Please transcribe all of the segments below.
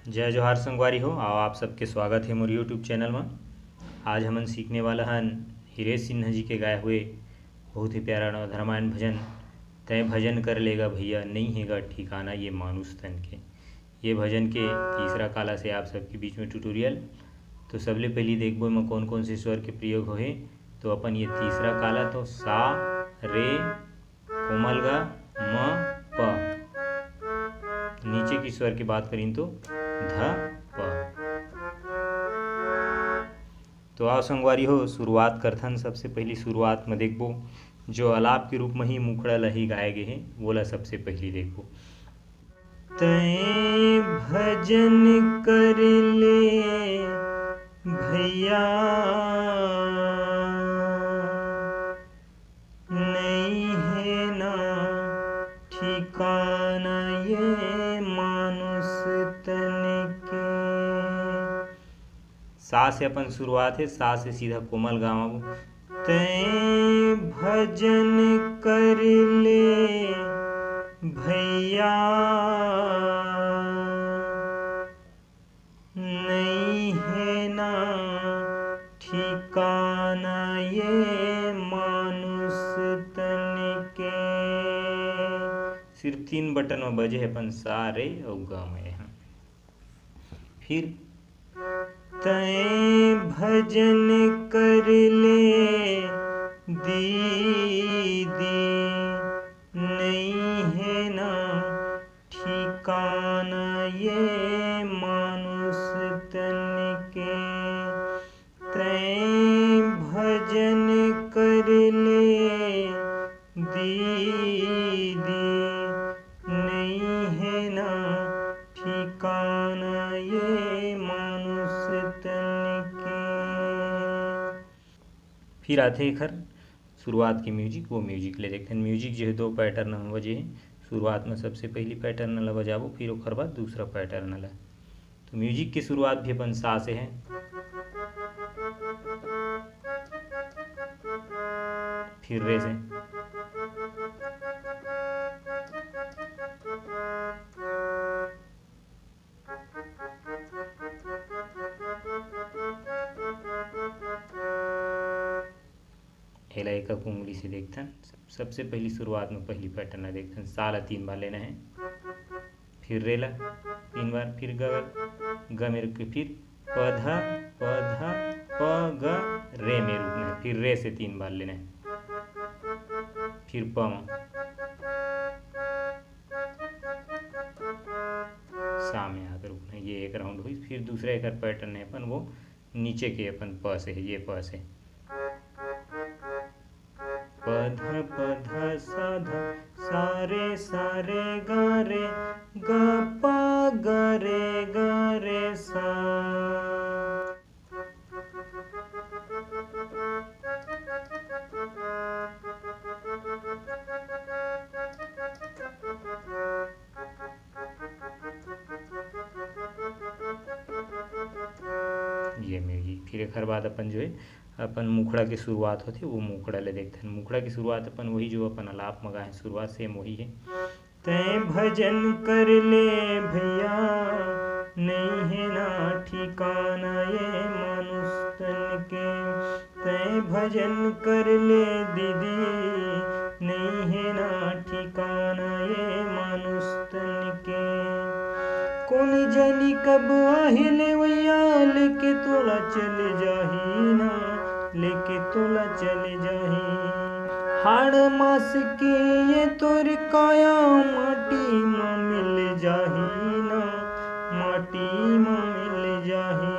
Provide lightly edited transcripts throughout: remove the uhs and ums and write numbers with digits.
जय जोहार संगवारी हो आओ आप सबके स्वागत है मोर यूट्यूब चैनल में। आज हमन सीखने वाला हन हिरेश सिन्हा जी के गाए हुए बहुत ही प्यारा नवधर्मायण भजन तय भजन कर लेगा भैया नहीं हैगा ठिकाना ये मानुष तन के। ये भजन के तीसरा काला से आप सबके बीच में ट्यूटोरियल। तो सबले पहली देखबो में कौन कौन से स्वर के प्रयोग होहे। तो अपन ये तीसरा काला तो सा रे कोमल गा म प। नीचे की स्वर की बात करें तो ध प। तो आओ संगवारी हो शुरुआत करथन। सबसे पहली शुरुआत में देखबो जो अलाप के रूप में ही मुखड़ा लही गाए गए हैं बोला सबसे पहली देखबो। तय भजन कर ले भैया नहीं है ना ठिकाना ये मानुष तन के। सा से अपन शुरुआत है, सा से सीधा कोमल गाँव। तय भजन कर ले भैया नहीं है ना ठिकाना ये मानुष तन के। सिर्फ 3 बटन में बजे है अपन सा रे और गा में। फिर तय भजन कर ले दीदी नहीं है ना ठिकाना ये मानुष तन के। तय भजन कर ले दीदी नहीं है ना ठिकाना ये मानुष तन के। फिर आते हैं खर शुरुआत की म्यूजिक, वो म्यूजिक ले देखते हैं। म्यूजिक जो है 2 पैटर्न में बजे है। शुरुआत में सबसे पहली पैटर्न ला बजाबो, फिर ओखर बाद दूसरा पैटर्न ला। तो म्यूजिक की शुरुआत भी अपन सा से है। फिर रे से, हेला एक उंगली से देखथन। सबसे पहली शुरुआत में पहली पैटर्न देखथन। सा ला 3 बार लेना है, फिर रे ला 3 बार, फिर ग में रुक के फिर प ध प ग रे में रुकना है, फिर रे से 3 बार लेना है, फिर प में सा में आकर रुकना है। ये एक राउंड हुई। फिर दूसरा एक पैटर्न है अपन वो नीचे के अपन प से है। ये प से पध पध साधा सारे सारे गारे ग प गरे गरे सा। ये म्यूजिक। फिर एक बाद अपन जो है अपन मुखड़ा की शुरुआत होती है वो मुखड़ा ले देखते हैं। मुखड़ा की शुरुआत अपन वही जो अपन अलाप मगा है शुरुआत सेम वही है। तय भजन कर ले भैया नहीं है ना ठिकाना ये मानुष तन के। तय भजन कर ले दीदी नहीं है ना ठिकाना ये मानुष तन के। कौन जानी कब आहिले वैया लेके तोला चले जाही ना, लेके तोला चले जाही। हाड़ मास के ये तोर काया माटी में मिल जाही ना, माटी में मिल जाही।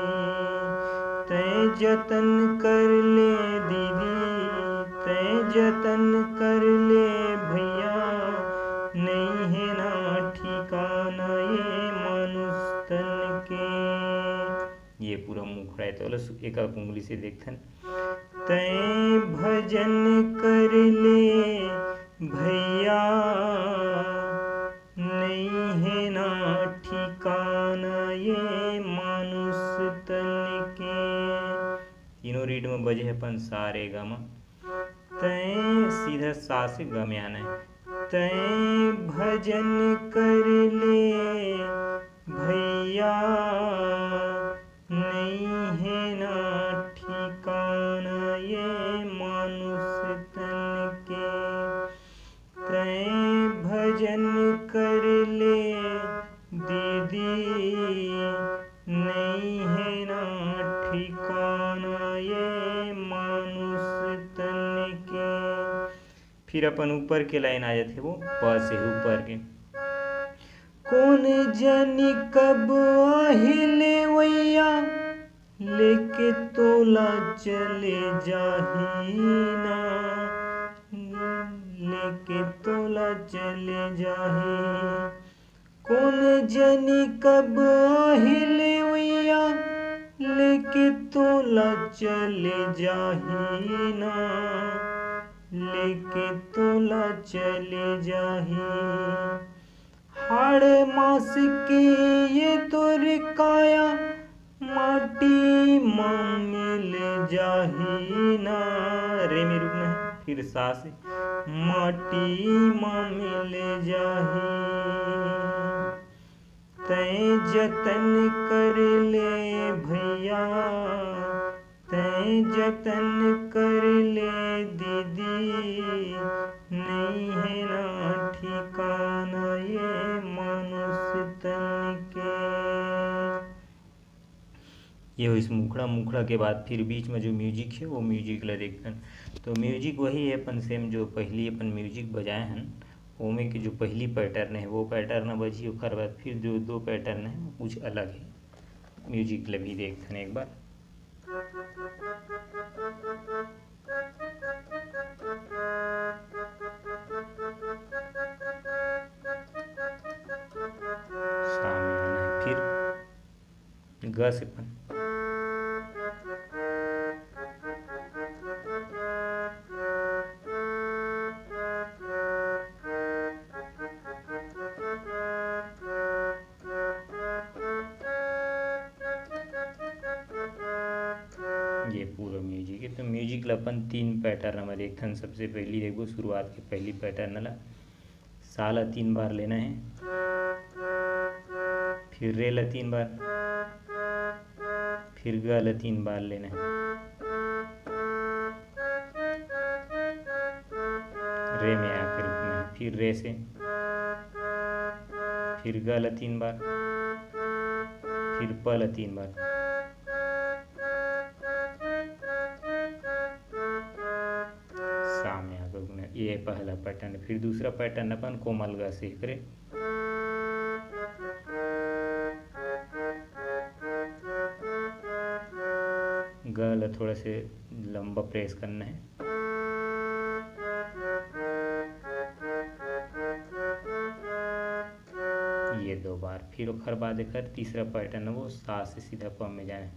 तय जतन कर ले दीदी तय जतन कर ले भैया नहीं है ना ठिकाना ये मानुष तन के। ये पूरा मुखड़ा है तो एक उंगली से देखथन। तय भजन कर ले भैया नहीं है ना ठिकाना ये मानुष तन के। तीनों रीड में बजे है अपन सा रे गा मा। तय सीधा सा से ग में आना है। तय भजन कर ले भैया दीदी नहीं है ना ठिकाना ये मानुष तन के। फिर अपन ऊपर के लाइन आ जाते वो प से ऊपर के। कौन जानी कब अहिले वैया लेके तोला चले जाहीना, लेके तोला चले जाही। कौन जानी कब अहिले वैया लेके तोला चले जाहीना, लेके तोला चले जाही। हाड़ मास की ये तोर काया माटी माँ मिल जाहीना, रे में रुकना है, फिर सा से माटी माँ मिल जाही। तैं जतन कर ले भैया, तैं जतन कर ले दीदी नहीं है ना ठिकाना ये मानुष तन के। ये हो इस मुखड़ा। मुखड़ा के बाद फिर बीच में जो म्यूजिक है वो म्यूजिक ला देखते हैं। तो म्यूजिक वही है अपन सेम जो पहली अपन म्यूजिक बजाए हैं ओमे की जो पहली पैटर्न है वो पैटर्न बजी। ओकर बाद फिर जो दो पैटर्न है वो कुछ अलग है। म्यूजिक ला भी देखते हैं एक बार। सामने आना है, फिर ग से अपन ये पूरा म्यूजिक है। तो म्यूजिक ला अपन तीन पैटर्न में देखते हैं। सबसे पहली देखो शुरुआत की पहली पैटर्न ला सा ला 3 बार लेना है, फिर रे ला 3 बार, फिर ग ला 3 बार लेना है, रे में आकर रुकना है, फिर रे से, फिर ग ला 3 बार, फिर प ला 3 बार, सामने आकर रुकना। ये पहला पैटर्न। फिर दूसरा पैटर्न अपन कोमल ग से करे। ग ला थोड़ा से लंबा प्रेस करना है, ये 2 बार। फिर ओकर बाद एक तीसरा पैटर्न है वो सा से सीधा प में जाना है।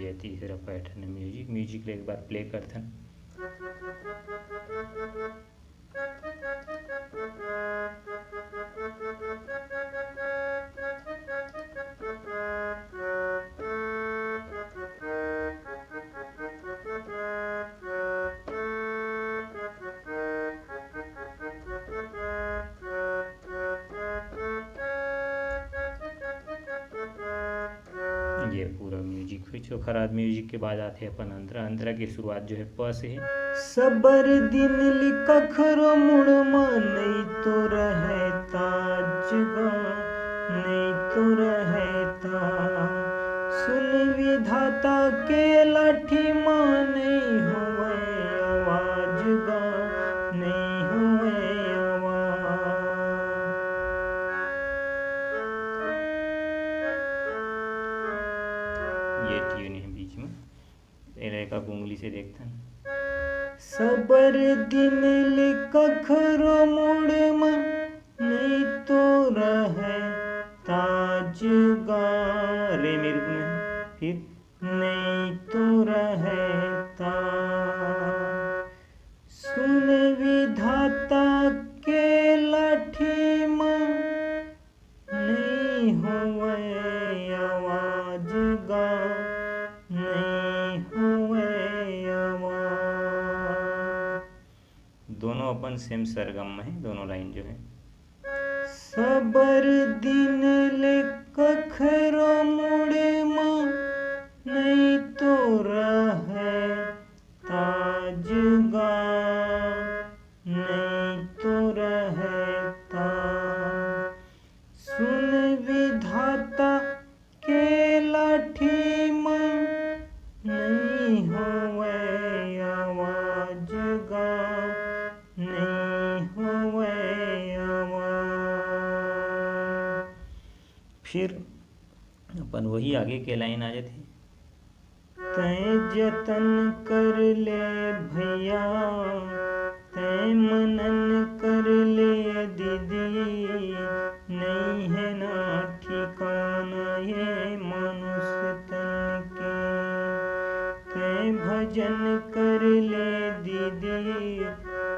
ये तीसरा पैटर्न है म्यूजिक। म्यूजिक एक बार प्ले करते हैं। ये पूरा म्यूजिक हुई। खराब म्यूजिक के बाद आते हैं अपन अंतरा। अंतरा की शुरुआत जो है प से है। सबर दिन लिखा खरो मुड़मा नहीं तो रहता जगा, नहीं तो रहता सुन विधाता के लाठी माँ नहीं हुए आवाज गा, नहीं हुए आवाज। ये ट्यून है बीच में, एक उंगली से देखते हैं। सबर दिन लिखा खरो मुड़मा नहीं तो रहे ताजगा, रे मेरे में, फिर नहीं तो रहता सुन विधाता के लाठी माँ नहीं हुए आवाज गा, नहीं हुए आवाज। दोनों अपन सेम सरगम में है, दोनों लाइन जो है। सबर दिन लिख खरो मुड़े माँ नहीं तो रहे फिर अपन वही आगे के लाइन आ जाती, तैं जतन कर ले भैया, तैं मनन कर ले दीदी, नहीं है ना ठिकाना ये मनुष्य तन के। तैं भजन कर ले दीदी,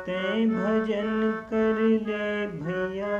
तैं भजन कर ले भैया,